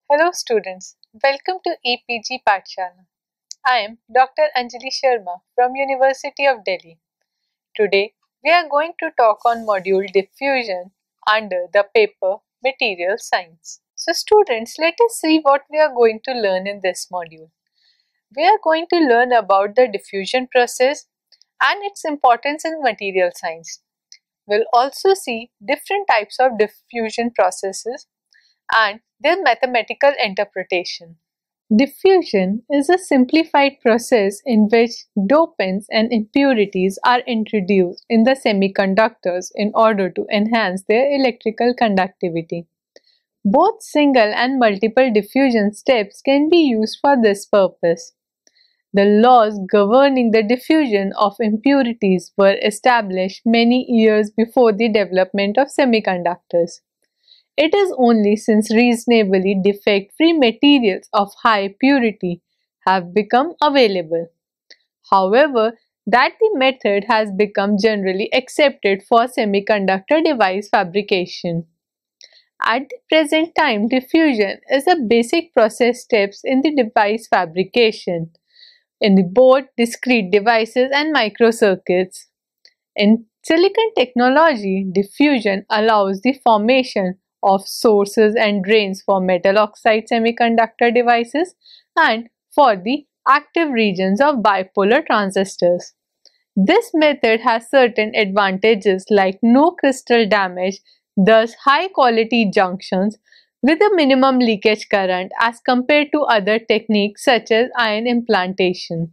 Hello students, welcome to EPG Pathshala. I am Dr. Anjali Sharma from University of Delhi. Today we are going to talk on module diffusion under the paper Material Science. So students, let us see what we are going to learn in this module. We are going to learn about the diffusion process and its importance in material science. We'll also see different types of diffusion processes and their mathematical interpretation. Diffusion is a simplified process in which dopants and impurities are introduced in the semiconductors in order to enhance their electrical conductivity. Both single and multiple diffusion steps can be used for this purpose. The laws governing the diffusion of impurities were established many years before the development of semiconductors. It is only since reasonably defect-free materials of high purity have become available, however, that the method has become generally accepted for semiconductor device fabrication. At the present time, diffusion is a basic process steps in the device fabrication, in both discrete devices and microcircuits. In silicon technology, diffusion allows the formation of sources and drains for metal oxide semiconductor devices and for the active regions of bipolar transistors. This method has certain advantages like no crystal damage, thus high quality junctions with a minimum leakage current as compared to other techniques such as ion implantation.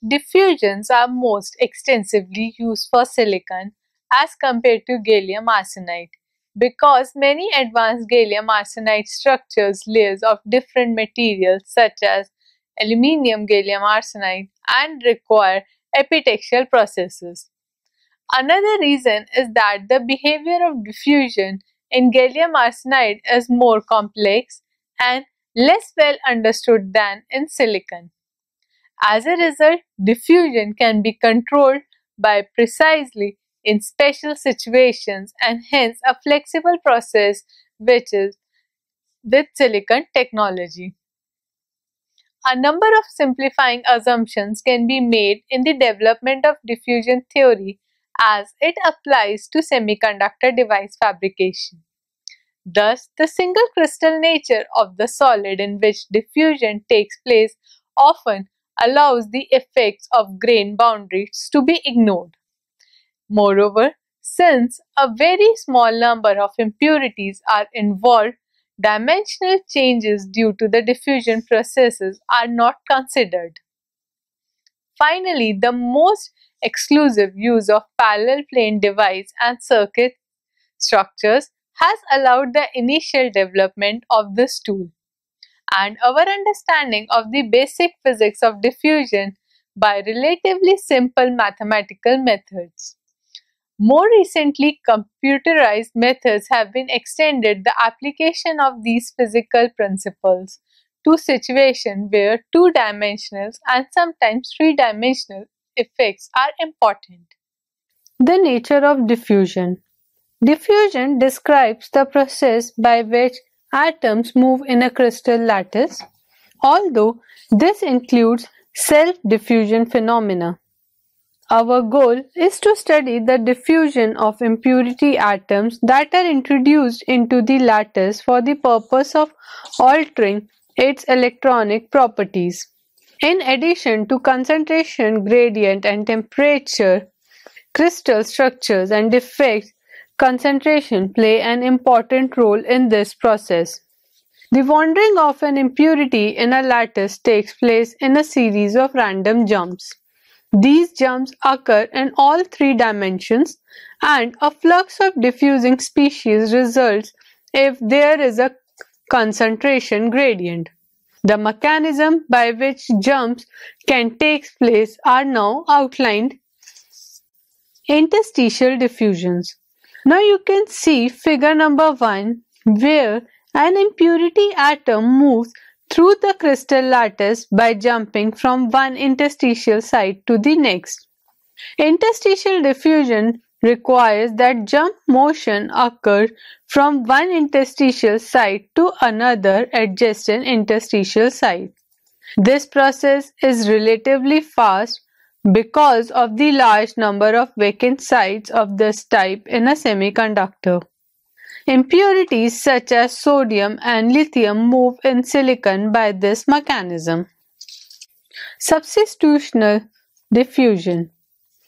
Diffusions are most extensively used for silicon as compared to gallium arsenide because many advanced gallium arsenide structures layers of different materials such as aluminium gallium arsenide and require epitaxial processes. Another reason is that the behavior of diffusion in gallium arsenide is more complex and less well understood than in silicon. As a result, diffusion can be controlled by precisely in special situations and hence a flexible process which is with silicon technology. A number of simplifying assumptions can be made in the development of diffusion theory as it applies to semiconductor device fabrication. Thus, the single crystal nature of the solid in which diffusion takes place often allows the effects of grain boundaries to be ignored. Moreover, since a very small number of impurities are involved, dimensional changes due to the diffusion processes are not considered. Finally, the most exclusive use of parallel plane device and circuit structures has allowed the initial development of this tool and our understanding of the basic physics of diffusion by relatively simple mathematical methods. More recently, computerized methods have been extended the application of these physical principles to situations where two-dimensional and sometimes three-dimensional effects are important. The nature of diffusion. Diffusion describes the process by which atoms move in a crystal lattice, although this includes self-diffusion phenomena. Our goal is to study the diffusion of impurity atoms that are introduced into the lattice for the purpose of altering its electronic properties. In addition to concentration gradient and temperature, crystal structures and defect concentration play an important role in this process. The wandering of an impurity in a lattice takes place in a series of random jumps. These jumps occur in all three dimensions, and a flux of diffusing species results if there is a concentration gradient. The mechanism by which jumps can take place are now outlined. Interstitial diffusions. Now you can see figure number 1 where an impurity atom moves through the crystal lattice by jumping from one interstitial site to the next. Interstitial diffusion requires that jump motion occur from one interstitial site to another adjacent interstitial site. This process is relatively fast because of the large number of vacant sites of this type in a semiconductor. Impurities such as sodium and lithium move in silicon by this mechanism. Substitutional diffusion.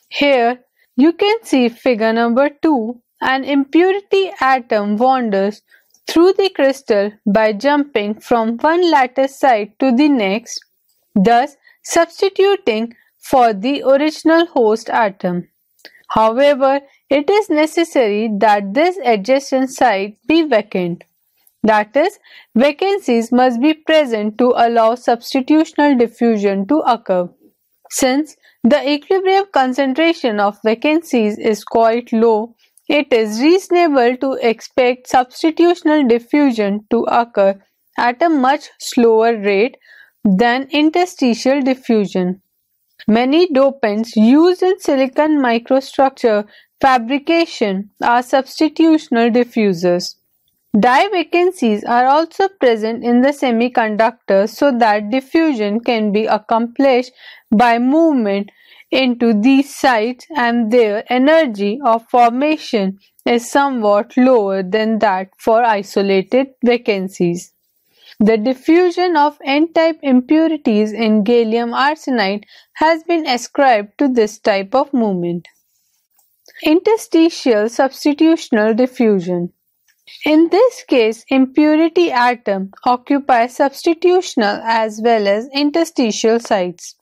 Here you can see figure number 2. An impurity atom wanders through the crystal by jumping from one lattice site to the next, thus substituting for the original host atom. However, it is necessary that this adjacent site be vacant. That is, vacancies must be present to allow substitutional diffusion to occur. Since the equilibrium concentration of vacancies is quite low, it is reasonable to expect substitutional diffusion to occur at a much slower rate than interstitial diffusion. Many dopants used in silicon microstructure fabrication are substitutional diffusers. Die vacancies are also present in the semiconductor so that diffusion can be accomplished by movement into these sites, and their energy of formation is somewhat lower than that for isolated vacancies. The diffusion of N-type impurities in gallium arsenide has been ascribed to this type of movement. Interstitial substitutional diffusion. In this case, impurity atoms occupy substitutional as well as interstitial sites.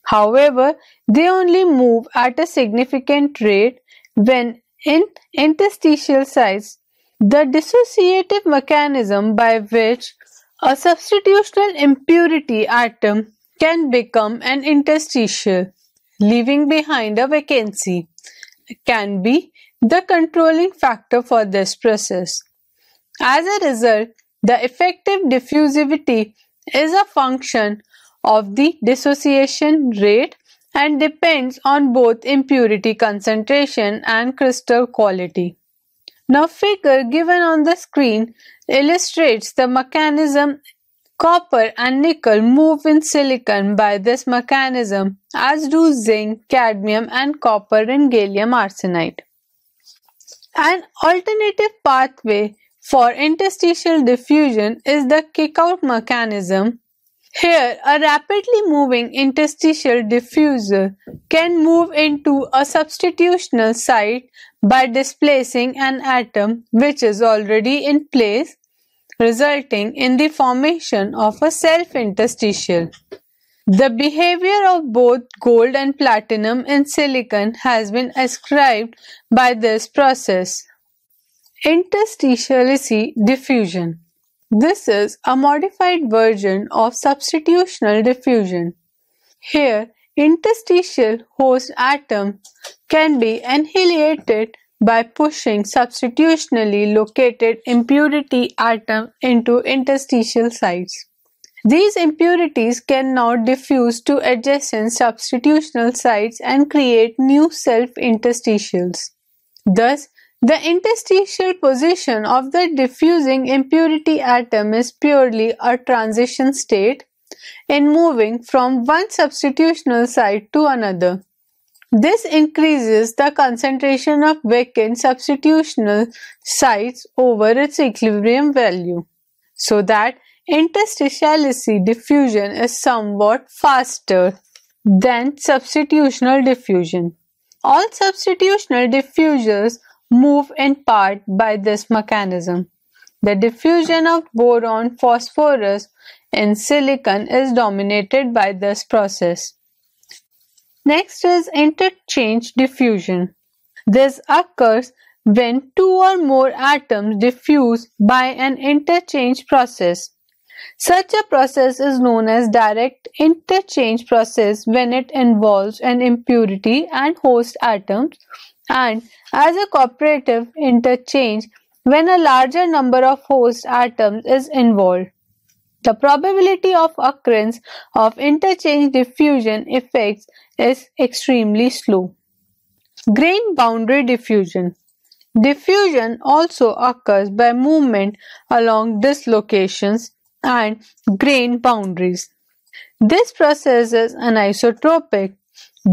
However, they only move at a significant rate when in interstitial sites. The dissociative mechanism by which a substitutional impurity atom can become an interstitial, leaving behind a vacancy, can be the controlling factor for this process. As a result, the effective diffusivity is a function of the dissociation rate and depends on both impurity concentration and crystal quality. Now, figure given on the screen illustrates the mechanism. Copper and nickel move in silicon by this mechanism, as do zinc, cadmium, and copper in gallium arsenide. An alternative pathway for interstitial diffusion is the kick-out mechanism. Here, a rapidly moving interstitial diffuser can move into a substitutional site by displacing an atom which is already in place, resulting in the formation of a self-interstitial. The behavior of both gold and platinum in silicon has been ascribed by this process. Interstitial diffusion. This is a modified version of substitutional diffusion. Here, interstitial host atoms can be annihilated by pushing substitutionally located impurity atoms into interstitial sites. These impurities can now diffuse to adjacent substitutional sites and create new self-interstitials. Thus, the interstitial position of the diffusing impurity atom is purely a transition state in moving from one substitutional site to another. This increases the concentration of vacant substitutional sites over its equilibrium value, so that interstitial diffusion is somewhat faster than substitutional diffusion. All substitutional diffusers move in part by this mechanism. The diffusion of boron phosphorus in silicon is dominated by this process. Next is interchange diffusion. This occurs when two or more atoms diffuse by an interchange process. Such a process is known as direct interchange process when it involves an impurity and host atoms, and as a cooperative interchange when a larger number of host atoms is involved. The probability of occurrence of interchange diffusion effects is extremely slow. Grain boundary diffusion. Diffusion also occurs by movement along dislocations and grain boundaries. This process is anisotropic,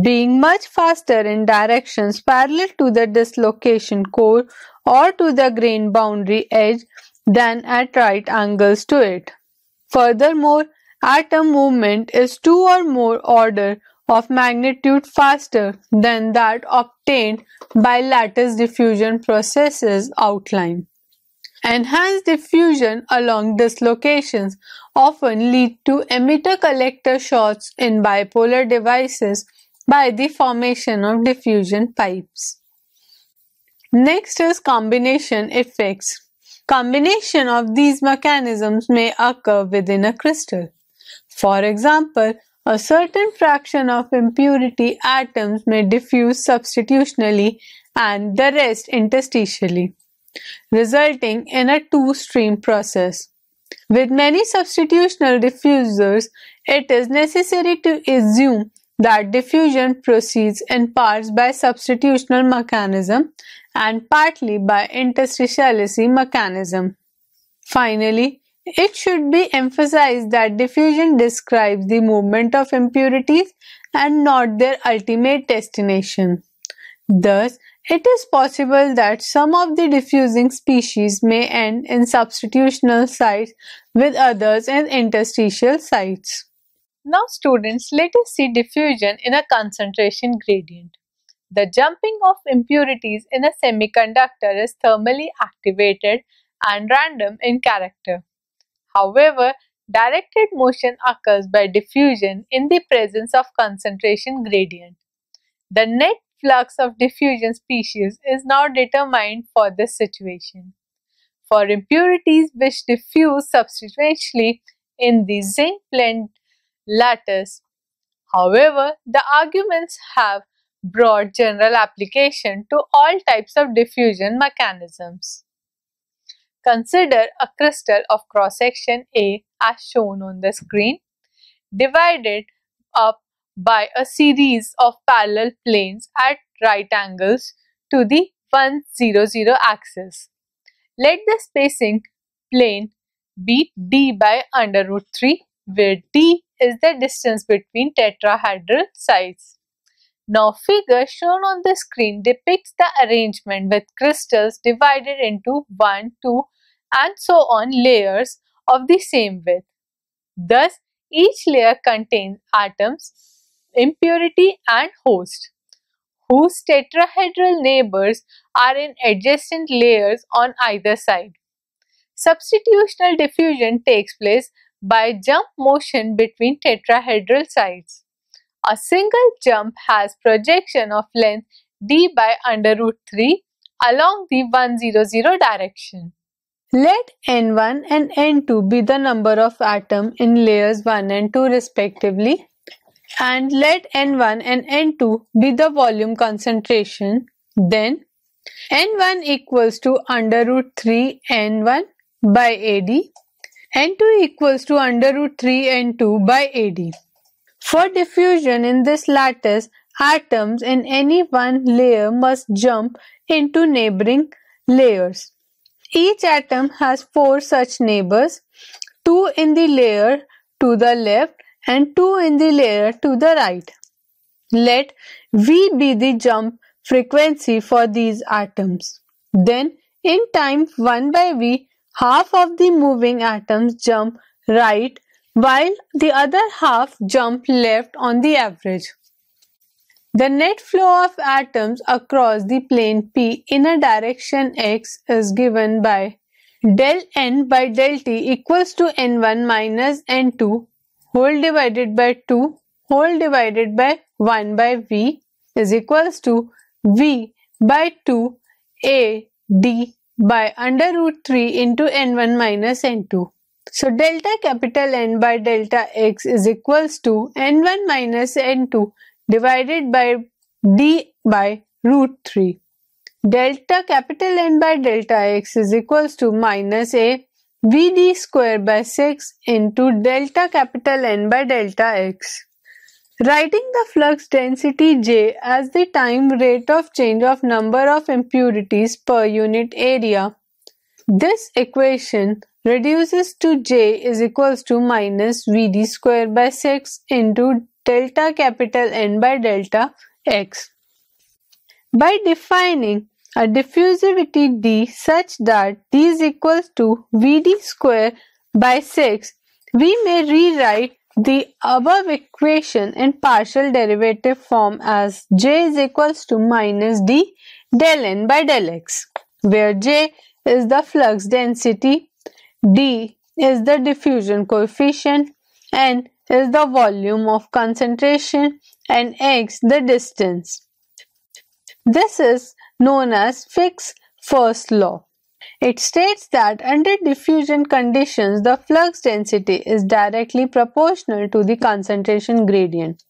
being much faster in directions parallel to the dislocation core or to the grain boundary edge than at right angles to it. Furthermore, atom movement is 2 or more order of magnitude faster than that obtained by lattice diffusion processes outlined. Enhanced diffusion along dislocations often lead to emitter-collector shorts in bipolar devices by the formation of diffusion pipes. Next is combination effects. Combination of these mechanisms may occur within a crystal. For example, a certain fraction of impurity atoms may diffuse substitutionally and the rest interstitially, resulting in a two-stream process. With many substitutional diffusers, it is necessary to assume that diffusion proceeds in parts by substitutional mechanism and partly by interstitiality mechanism. Finally, it should be emphasized that diffusion describes the movement of impurities and not their ultimate destination. Thus, it is possible that some of the diffusing species may end in substitutional sites with others in interstitial sites. Now students, let us see diffusion in a concentration gradient. The jumping of impurities in a semiconductor is thermally activated and random in character. However, directed motion occurs by diffusion in the presence of concentration gradient. The net flux of diffusion species is now determined for this situation. For impurities which diffuse substantially in the zinc-blende lattice, however, the arguments have broad general application to all types of diffusion mechanisms. Consider a crystal of cross-section A as shown on the screen, divided up by a series of parallel planes at right angles to the 1, 0, 0 axis. Let the spacing plane be d by under root 3, where d is the distance between tetrahedral sides. Now figure shown on the screen depicts the arrangement with crystals divided into 1, 2 and so on layers of the same width. Thus, each layer contains atoms, impurity and host, whose tetrahedral neighbors are in adjacent layers on either side. Substitutional diffusion takes place by jump motion between tetrahedral sides. A single jump has projection of length d by under root 3 along the 1, 0, 0 direction. Let N1 and N2 be the number of atoms in layers 1 and 2 respectively, and let N1 and N2 be the volume concentration. Then N1 equals to under root 3 N1 by AD, N2 equals to under root 3 N2 by AD. For diffusion in this lattice, atoms in any one layer must jump into neighboring layers. Each atom has 4 such neighbors, 2 in the layer to the left and 2 in the layer to the right. Let V be the jump frequency for these atoms. Then, in time 1 by V, half of the moving atoms jump right while the other half jump left on the average. The net flow of atoms across the plane P in a direction x is given by del n by del t equals to n1 minus n2 whole divided by 2 whole divided by 1 by v is equals to v by 2 a d by under root 3 into n1 minus n2. So delta capital N by delta x is equals to n1 minus n2 divided by d by root 3. Delta capital N by delta x is equals to minus a vd square by 6 into delta capital N by delta x. Writing the flux density J as the time rate of change of number of impurities per unit area. This equation reduces to J is equals to minus Vd square by 6 into delta capital N by delta X. By defining a diffusivity D such that D is equals to Vd square by 6, we may rewrite the above equation in partial derivative form as J is equals to minus D del N by del X, where J is the flux density, D is the diffusion coefficient, N is the volume of concentration, and X the distance. This is known as Fick's first law. It states that under diffusion conditions, the flux density is directly proportional to the concentration gradient.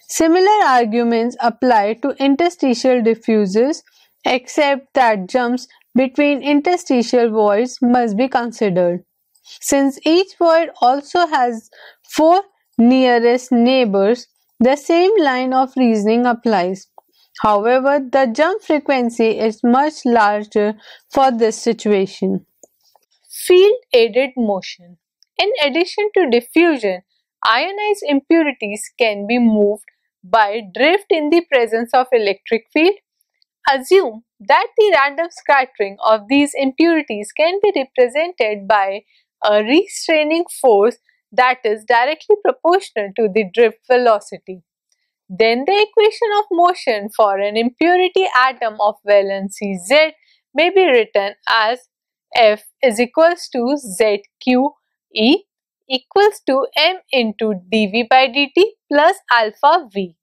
Similar arguments apply to interstitial diffusers, except that jumps between interstitial voids must be considered. Since each void also has 4 nearest neighbors, the same line of reasoning applies. However, the jump frequency is much larger for this situation. Field-aided motion. In addition to diffusion, ionized impurities can be moved by drift in the presence of electric field. Assume that the random scattering of these impurities can be represented by a restraining force that is directly proportional to the drift velocity. Then the equation of motion for an impurity atom of valency Z may be written as F is equals to ZQE equals to m into dV by dt plus alpha V,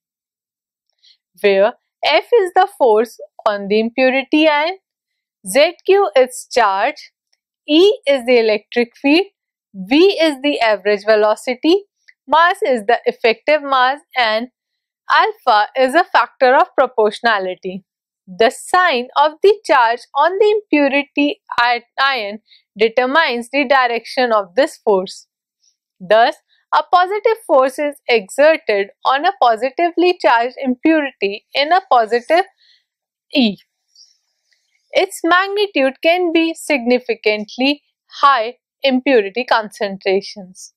where F is the force on the impurity ion, ZQ is charge, E is the electric field, V is the average velocity, mass is the effective mass, and alpha is a factor of proportionality. The sign of the charge on the impurity ion determines the direction of this force. Thus, a positive force is exerted on a positively charged impurity in a positive E. Its magnitude can be significantly high impurity concentrations.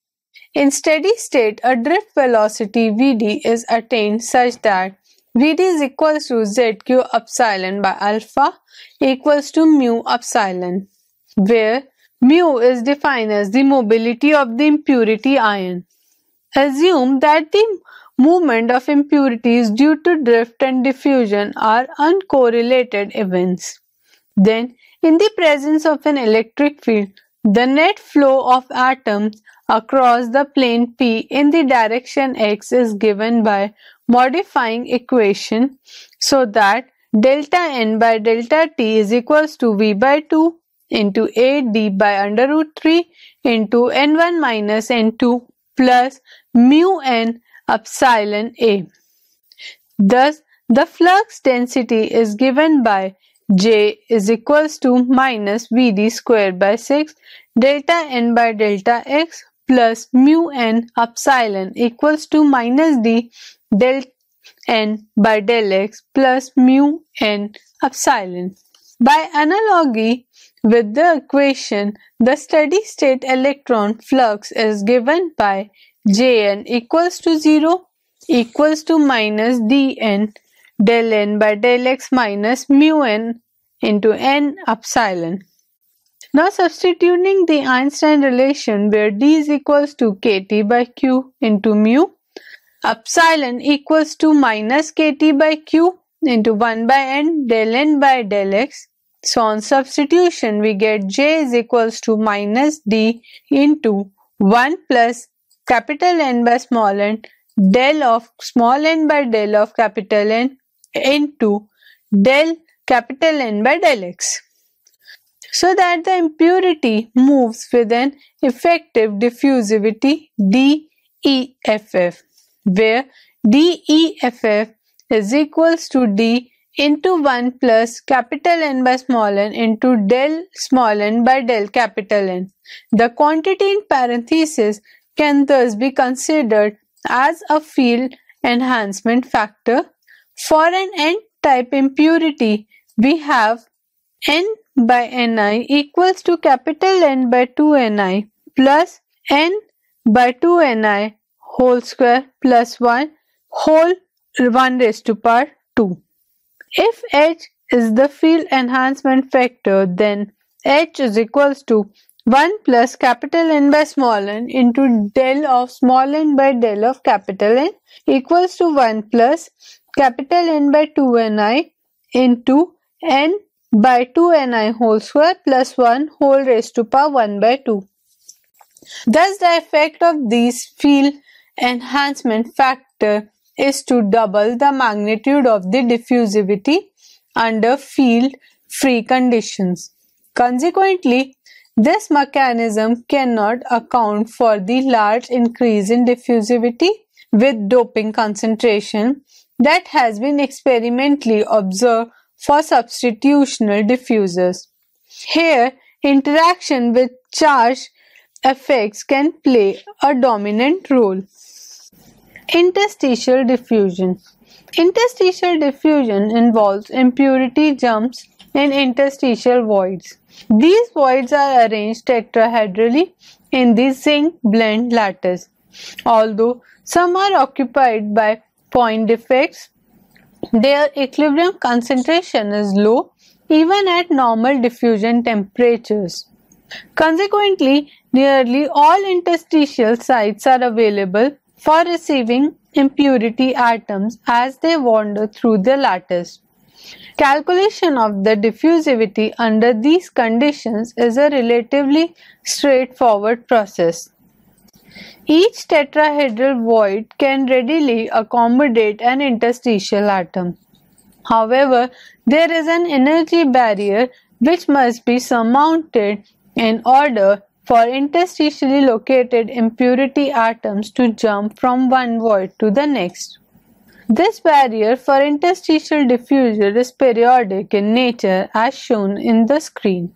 In steady state, a drift velocity Vd is attained such that Vd is equals to Zq epsilon by alpha equals to mu epsilon, where mu is defined as the mobility of the impurity ion. Assume that the movement of impurities due to drift and diffusion are uncorrelated events. Then, in the presence of an electric field, the net flow of atoms across the plane P in the direction x is given by modifying equation so that delta n by delta t is equals to v by 2 into a d by under root 3 into n1 minus n2 plus mu n epsilon a. Thus, the flux density is given by J is equals to minus Vd square by 6 delta n by delta x plus mu n epsilon equals to minus d del n by del x plus mu n epsilon. By analogy with the equation, the steady state electron flux is given by Jn equals to 0 equals to minus dn del n by del x minus mu n into n epsilon. Now substituting the Einstein relation where d is equals to kt by q into mu, epsilon equals to minus kt by q into 1 by n by del x. So on substitution we get J is equals to minus d into 1 plus capital N by small n del of small n by del of capital N into del capital N by del x, so that the impurity moves with an effective diffusivity DEFF, where DEFF is equals to D into 1 plus capital N by small n into del small n by del capital N. The quantity in parentheses can thus be considered as a field enhancement factor. For an n-type impurity, we have n by Ni equals to capital N by 2Ni plus n by 2Ni whole square plus 1 whole 1 raised to power 2. If H is the field enhancement factor, then H is equals to 1 plus capital N by small n into del of small n by del of capital N equals to 1 plus capital N by 2Ni into n by 2Ni whole square plus 1 whole raised to power 1 by 2. Thus, the effect of these field enhancement factor is to double the magnitude of the diffusivity under field-free conditions. Consequently, this mechanism cannot account for the large increase in diffusivity with doping concentration that has been experimentally observed for substitutional diffusers. Here, interaction with charge effects can play a dominant role. Interstitial diffusion. Interstitial diffusion involves impurity jumps in interstitial voids. These voids are arranged tetrahedrally in the zinc blende lattice. Although some are occupied by point defects, their equilibrium concentration is low even at normal diffusion temperatures. Consequently, nearly all interstitial sites are available for receiving impurity atoms as they wander through the lattice. Calculation of the diffusivity under these conditions is a relatively straightforward process. Each tetrahedral void can readily accommodate an interstitial atom. However, there is an energy barrier which must be surmounted in order for interstitially located impurity atoms to jump from one void to the next. This barrier for interstitial diffusion is periodic in nature as shown in the screen.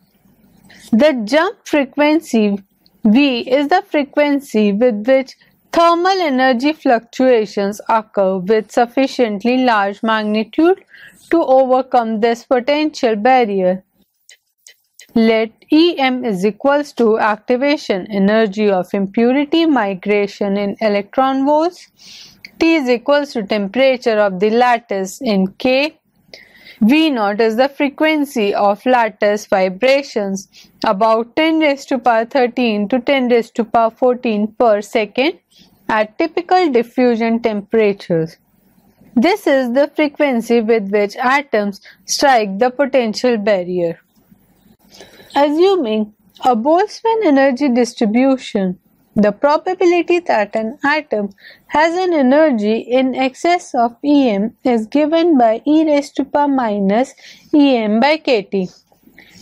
The jump frequency V is the frequency with which thermal energy fluctuations occur with sufficiently large magnitude to overcome this potential barrier. Let Em is equals to activation energy of impurity migration in electron volts. T is equals to temperature of the lattice in K. V0 is the frequency of lattice vibrations, about 10 raised to power 13 to 10 raised to power 14 per second at typical diffusion temperatures. This is the frequency with which atoms strike the potential barrier. Assuming a Boltzmann energy distribution, the probability that an atom has an energy in excess of Em is given by e raised to power minus Em by kT.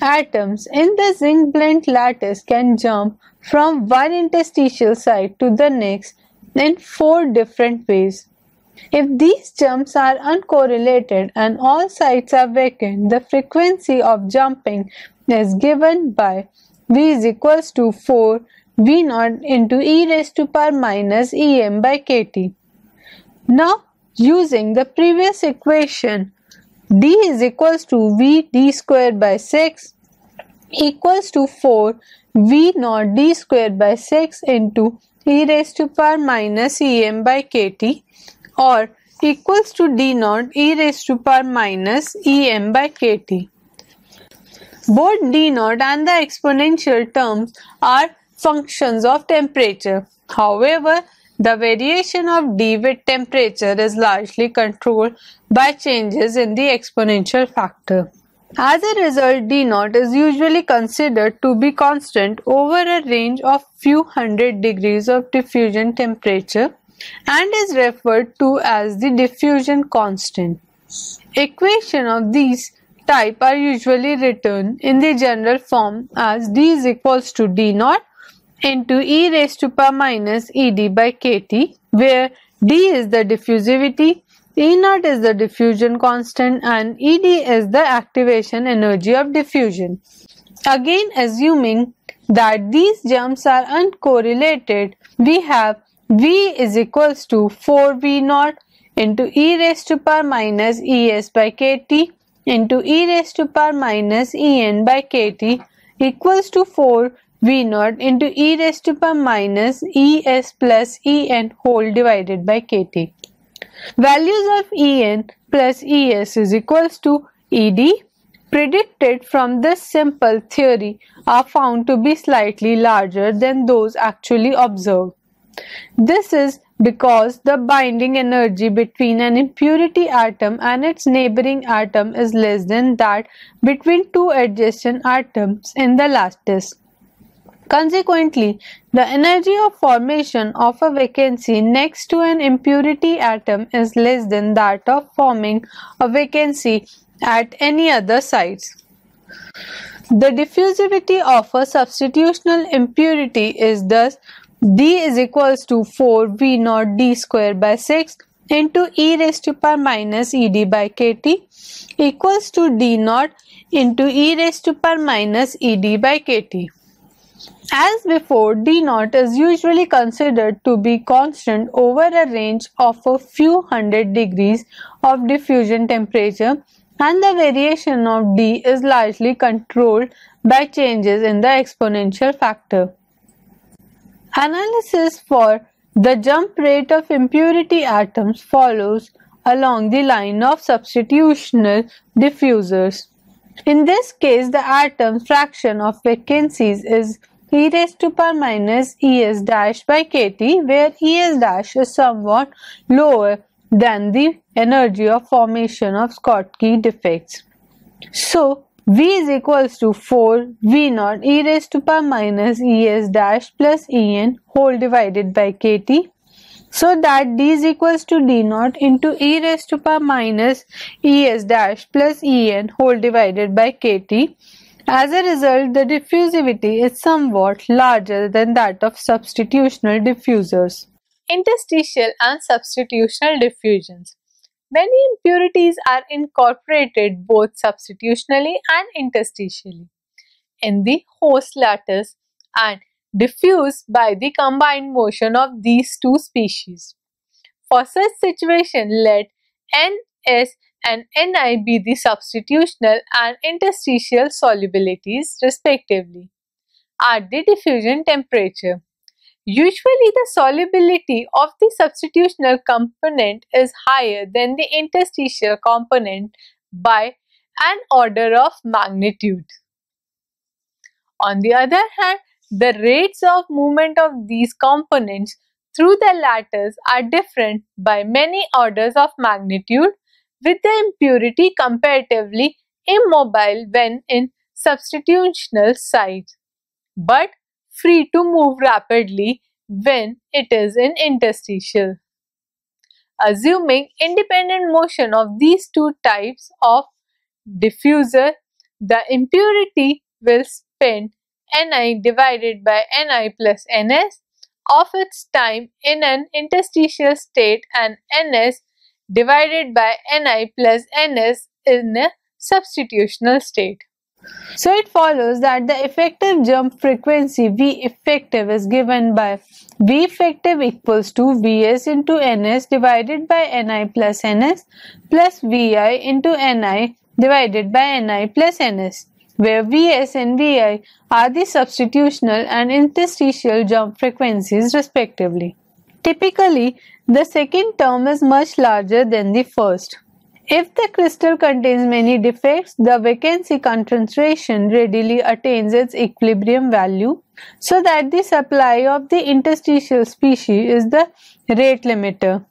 Atoms in the zinc blende lattice can jump from one interstitial site to the next in 4 different ways. If these jumps are uncorrelated and all sites are vacant, the frequency of jumping is given by V is equals to 4 V0 into e raised to power minus Em by kT. Now, using the previous equation, d is equals to V d squared by 6 equals to 4 V0 d squared by 6 into e raised to power minus Em by kT, or equals to d0 e raised to power minus Em by kT. Both d0 and the exponential terms are functions of temperature. However, the variation of d with temperature is largely controlled by changes in the exponential factor. As a result, d0 is usually considered to be constant over a range of few hundred degrees of diffusion temperature and is referred to as the diffusion constant. Equations of these type are usually written in the general form as d is equals to d0 into e raised to power minus ed by kT, where d is the diffusivity, E0 is the diffusion constant, and Ed is the activation energy of diffusion. Again, assuming that these jumps are uncorrelated, we have V is equals to 4V0 into e raised to power minus es by kt into e raised to power minus en by kt equals to 4 v naught into e raised to power minus es plus en whole divided by kt. Values of en plus es is equals to ed predicted from this simple theory are found to be slightly larger than those actually observed. This is because the binding energy between an impurity atom and its neighboring atom is less than that between two adjacent atoms in the lattice. Consequently, the energy of formation of a vacancy next to an impurity atom is less than that of forming a vacancy at any other sites. The diffusivity of a substitutional impurity is thus d is equals to 4 v naught d square by 6 into e raised to power minus ed by kt equals to d naught into e raised to power minus ed by kt. As before, d naught is usually considered to be constant over a range of a few hundred degrees of diffusion temperature, and the variation of d is largely controlled by changes in the exponential factor. Analysis for the jump rate of impurity atoms follows along the line of substitutional diffusers. In this case, the atom's fraction of vacancies is e raised to power minus es dash by kt, where es dash is somewhat lower than the energy of formation of Schottky defects. So, V is equals to 4 V naught e raised to power minus Es dash plus En whole divided by Kt, so that D is equals to D naught into e raised to power minus Es dash plus En whole divided by Kt. As a result, the diffusivity is somewhat larger than that of substitutional diffusers. Interstitial and substitutional diffusions. Many impurities are incorporated both substitutionally and interstitially in the host lattice and diffused by the combined motion of these two species. For such situation, let Ns and Ni be the substitutional and interstitial solubilities respectively at the diffusion temperature. Usually, the solubility of the substitutional component is higher than the interstitial component by an order of magnitude. On the other hand, the rates of movement of these components through the lattice are different by many orders of magnitude, with the impurity comparatively immobile when in substitutional site, but free to move rapidly when it is in interstitial. Assuming independent motion of these two types of diffuser, the impurity will spend Ni divided by Ni plus Ns of its time in an interstitial state and Ns divided by Ni plus Ns in a substitutional state. So it follows that the effective jump frequency V effective is given by V effective equals to Vs into Ns divided by Ni plus Ns plus Vi into Ni divided by Ni plus Ns, where Vs and Vi are the substitutional and interstitial jump frequencies respectively. Typically, the second term is much larger than the first. If the crystal contains many defects, the vacancy concentration readily attains its equilibrium value, so that the supply of the interstitial species is the rate limiter.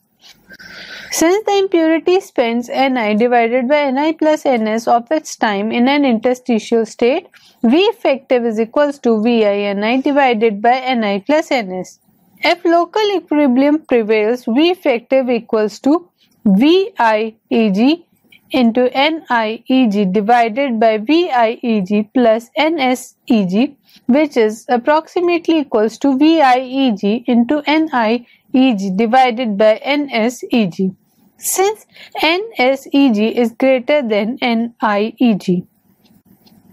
Since the impurity spends Ni divided by Ni plus Ns of its time in an interstitial state, V effective is equals to Vi Ni divided by Ni plus Ns. If local equilibrium prevails, V effective equals to VIEG into NIEG divided by VIEG plus NSEG, which is approximately equals to VIEG into NIEG divided by NSEG, since NSEG is greater than NIEG.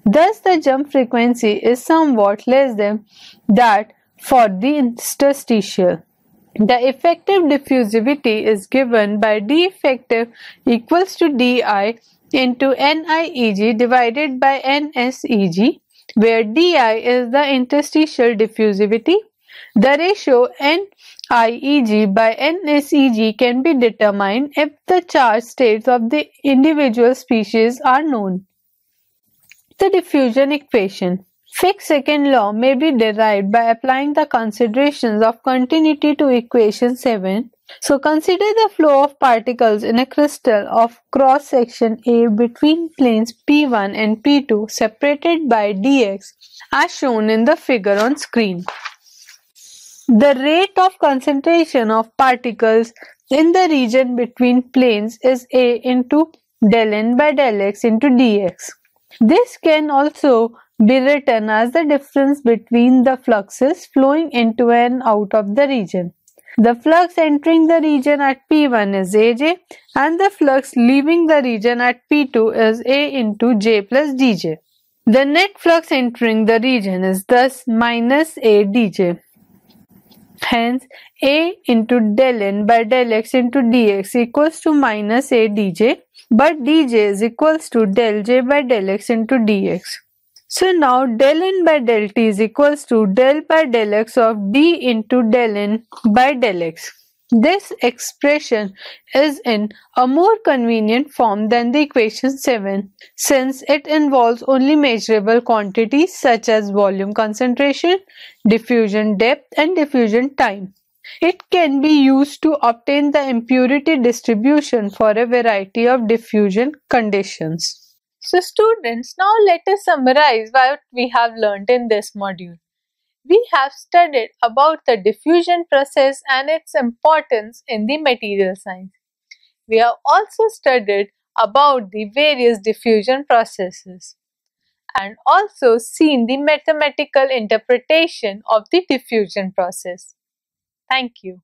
Thus, the jump frequency is somewhat less than that for the interstitial. The effective diffusivity is given by D effective equals to Di into NiEg divided by NsEg, where Di is the interstitial diffusivity. The ratio NiEg by NsEg can be determined if the charge states of the individual species are known. The diffusion equation. Fick's second law may be derived by applying the considerations of continuity to equation 7. So consider the flow of particles in a crystal of cross-section A between planes P1 and P2 separated by dx as shown in the figure on screen. The rate of concentration of particles in the region between planes is A into del n by del x into dx. This can also be written as the difference between the fluxes flowing into and out of the region. The flux entering the region at P1 is Aj and the flux leaving the region at P2 is A into J plus Dj. The net flux entering the region is thus minus A dj. Hence, A into del n by del x into dx equals to minus A dj, but dj is equals to del j by del x into dx. So now del n by del t is equals to del by del x of d into del n by del x. This expression is in a more convenient form than the equation 7 since it involves only measurable quantities such as volume concentration, diffusion depth and diffusion time. It can be used to obtain the impurity distribution for a variety of diffusion conditions. So students, now let us summarize what we have learned in this module. We have studied about the diffusion process and its importance in the material science. We have also studied about the various diffusion processes and also seen the mathematical interpretation of the diffusion process. Thank you.